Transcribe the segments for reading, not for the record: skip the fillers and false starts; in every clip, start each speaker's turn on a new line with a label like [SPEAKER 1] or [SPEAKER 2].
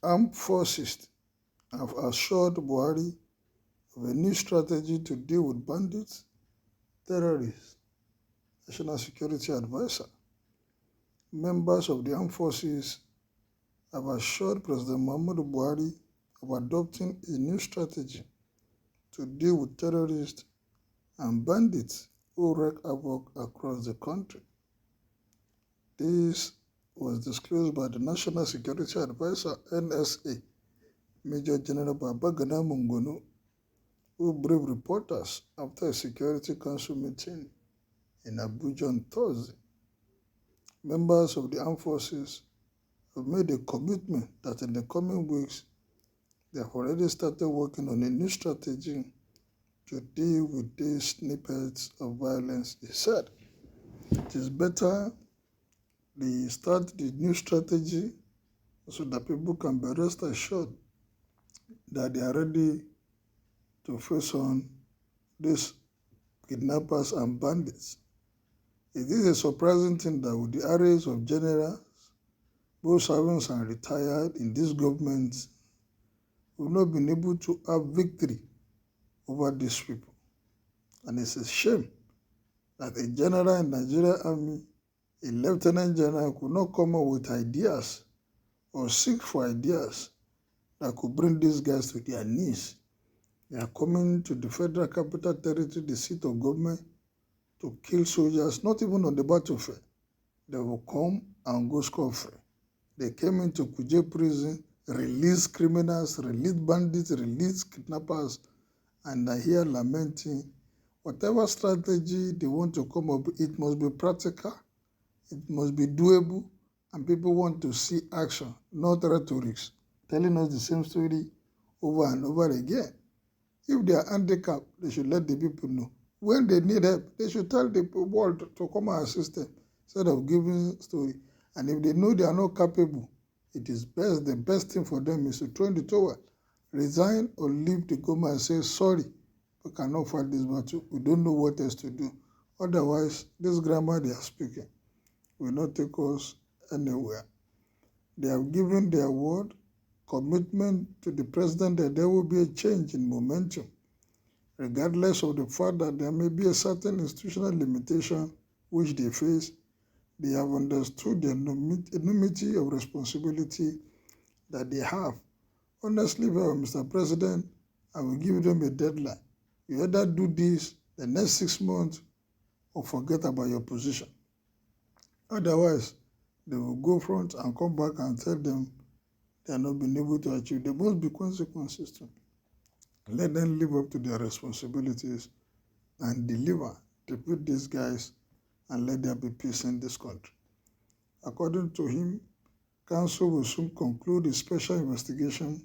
[SPEAKER 1] armed forces have assured Buhari of a new strategy to deal with bandits, terrorists. National Security Advisor. Members of the armed forces have assured President Muhammadu Buhari of adopting a new strategy to deal with terrorists and bandits who wreak havoc across the country. This was disclosed by the National Security Advisor (NSA) Major General Help.Nsa.Manguno, who briefed reporters after a Security Council meeting in Abuja on Thursday. Members of the armed forces have made a commitment that in the coming weeks they have already started working on a new strategy to deal with these snippets of violence, he said. It is better they start the new strategy so that people can be rest assured that they are ready to face on these kidnappers and bandits. It is a surprising thing that with the arrays of generals, both servants and retired in this government, we've not been able to have victory over these people. And it's a shame that a general in the Nigerian Army, a lieutenant general, could not come up with ideas or seek for ideas that could bring these guys to their knees. They are coming to the Federal Capital Territory, the seat of government, to kill soldiers, not even on the battlefield. They will come and go scot-free. They came into Kuje prison, released criminals, released bandits, released kidnappers, and are here lamenting. Whatever strategy they want to come up with, it must be practical, it must be doable, and people want to see action, not rhetorics, telling us the same story over and over again. If they are handicapped, they should let the people know. When they need help, they should tell the world to come and assist them instead of giving story. And if they know they are not capable, it is best, the best thing for them is to throw in the towel, resign or leave the government and say, sorry, we cannot fight this battle. We don't know what else to do. Otherwise, this grammar they are speaking will not take us anywhere. They have given their word, commitment to the president that there will be a change in momentum, regardless of the fact that there may be a certain institutional limitation which they face. They have understood the enormity of responsibility that they have. Honestly, Mr. President, I will give them a deadline. You either do this the next 6 months or forget about your position. Otherwise, they will go front and come back and tell them they are not been able to achieve. There must be consequences too. Let them live up to their responsibilities and deliver, defeat these guys, and let there be peace in this country. According to him, Council will soon conclude a special investigation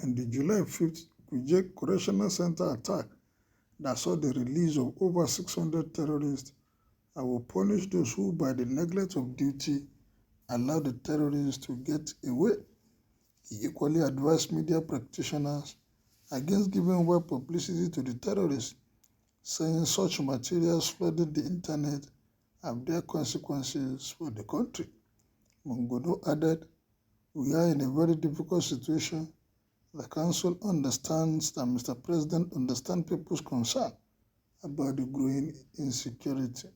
[SPEAKER 1] in the July 5th Kuje Correctional Center attack that saw the release of over 600 terrorists and will punish those who, by the neglect of duty, allow the terrorists to get away. He equally advised media practitioners against giving web publicity to the terrorists, saying such materials flooding the internet have their consequences for the country. Manguno added, we are in a very difficult situation. The Council understands that Mr. President understands people's concern about the growing insecurity.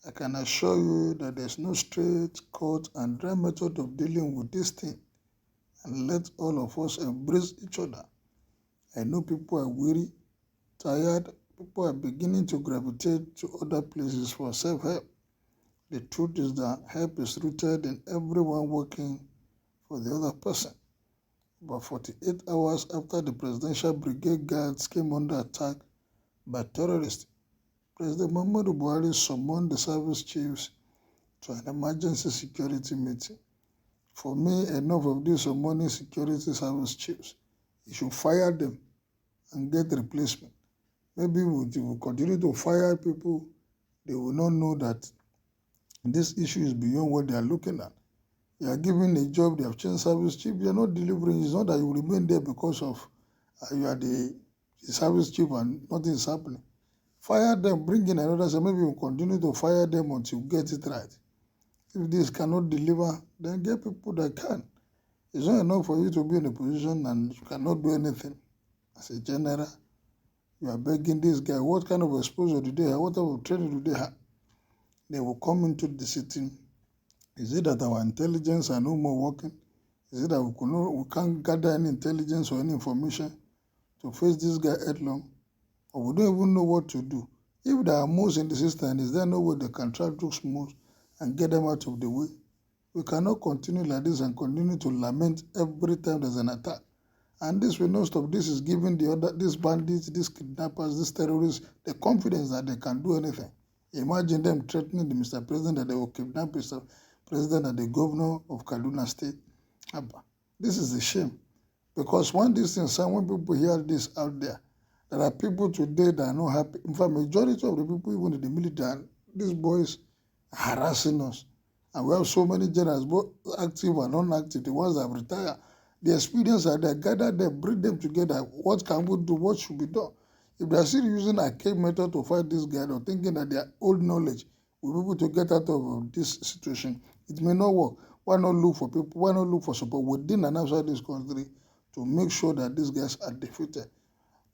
[SPEAKER 1] I can assure you that there is no straight, cut, and dry method of dealing with this thing, and let all of us embrace each other. I know people are weary, tired, people are beginning to gravitate to other places for self-help. The truth is that help is rooted in everyone working for the other person. About 48 hours after the Presidential Brigade Guards came under attack by terrorists, President Muhammadu Buhari summoned the service chiefs to an emergency security meeting. For me, enough of these summoning security service chiefs. He should fire them and get replacement. Maybe if we continue to fire people, they will not know that this issue is beyond what they are looking at. You are given a job, they have changed service chief, you are not delivering. It's not that you remain there because of you are the service chief and nothing is happening. Fire them, bring in another, so maybe we'll continue to fire them until you get it right. If this cannot deliver, then get people that can. It's not enough for you to be in a position and you cannot do anything. As a general, you are begging this guy, what kind of exposure do they have? What type of training do they have? They will come into the sitting. Is it that our intelligence are no more working? Is it that we can't gather any intelligence or any information to face this guy headlong? Or we don't even know what to do? If there are moves in the system, is there no way they can try those moves and get them out of the way? We cannot continue like this and continue to lament every time there's an attack. And this will not stop. This is giving these bandits, these kidnappers, these terrorists, the confidence that they can do anything. Imagine them threatening the Mr. President that they will kidnap Mr. President and the governor of Kaduna State. This is a shame. Because when these things sound, when people hear this out there are people today that are not happy. In fact, majority of the people, even in the military, these boys are harassing us. And we have so many generals, both active and non-active, the ones that have retired. The experience that they gather them, bring them together. What can we do? What should be done? If they are still using archaic method to fight this guy or thinking that their old knowledge will be able to get out of this situation, it may not work. Why not look for people? Why not look for support within and outside this country to make sure that these guys are defeated?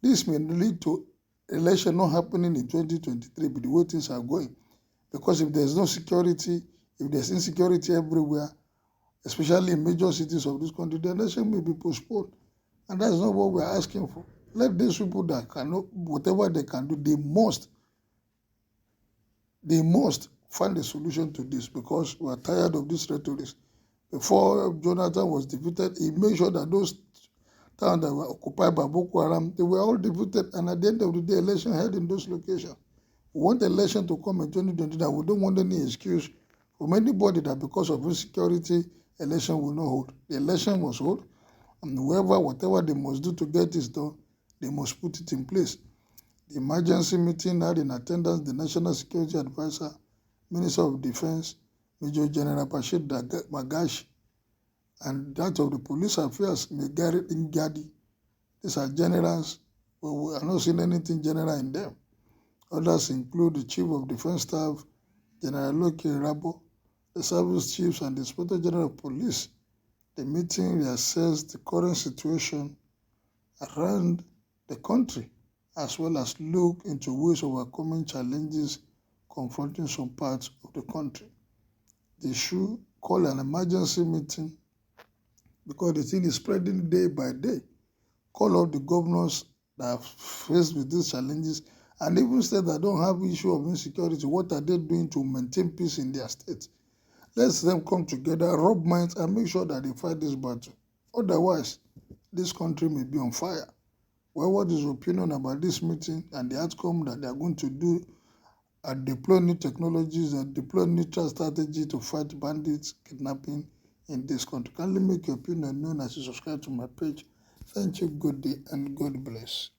[SPEAKER 1] This may lead to election not happening in 2023, but the way things are going. Because if there's no security, if there's insecurity everywhere, especially in major cities of this country, the election may be postponed. And that's not what we're asking for. Let these people that cannot, whatever they can do, they must find a solution to this, because we're tired of this rhetoric. Before Jonathan was defeated, he made sure that those towns that were occupied by Boko Haram, they were all defeated, and at the end of the day, election held in those locations. We want the election to come in 2029. We don't want any excuse from anybody that because of insecurity, election will not hold. The election must hold, and whatever they must do to get this done, they must put it in place. The emergency meeting had in attendance the National Security Advisor, Minister of Defense, Major General Bashir Magashi, and that of the Police Affairs, Megari Ingadi. These are generals, but we are not seeing anything general in them. Others include the Chief of Defense Staff, General Loki Rabo, the Service Chiefs, and the Inspector General of Police. The meeting reassessed the current situation around the country, as well as look into ways of overcoming challenges confronting some parts of the country. They should call an emergency meeting because the thing is spreading day by day. Call up the governors that are faced with these challenges, and even states that don't have issue of insecurity. What are they doing to maintain peace in their state? Let them come together, rub minds, and make sure that they fight this battle. Otherwise, this country may be on fire. Well, what is your opinion about this meeting and the outcome that they are going to do and deploy new technologies and deploy neutral strategy to fight bandits, kidnapping in this country? Kindly make your opinion known as you subscribe to my page. Thank you, good day, and God bless.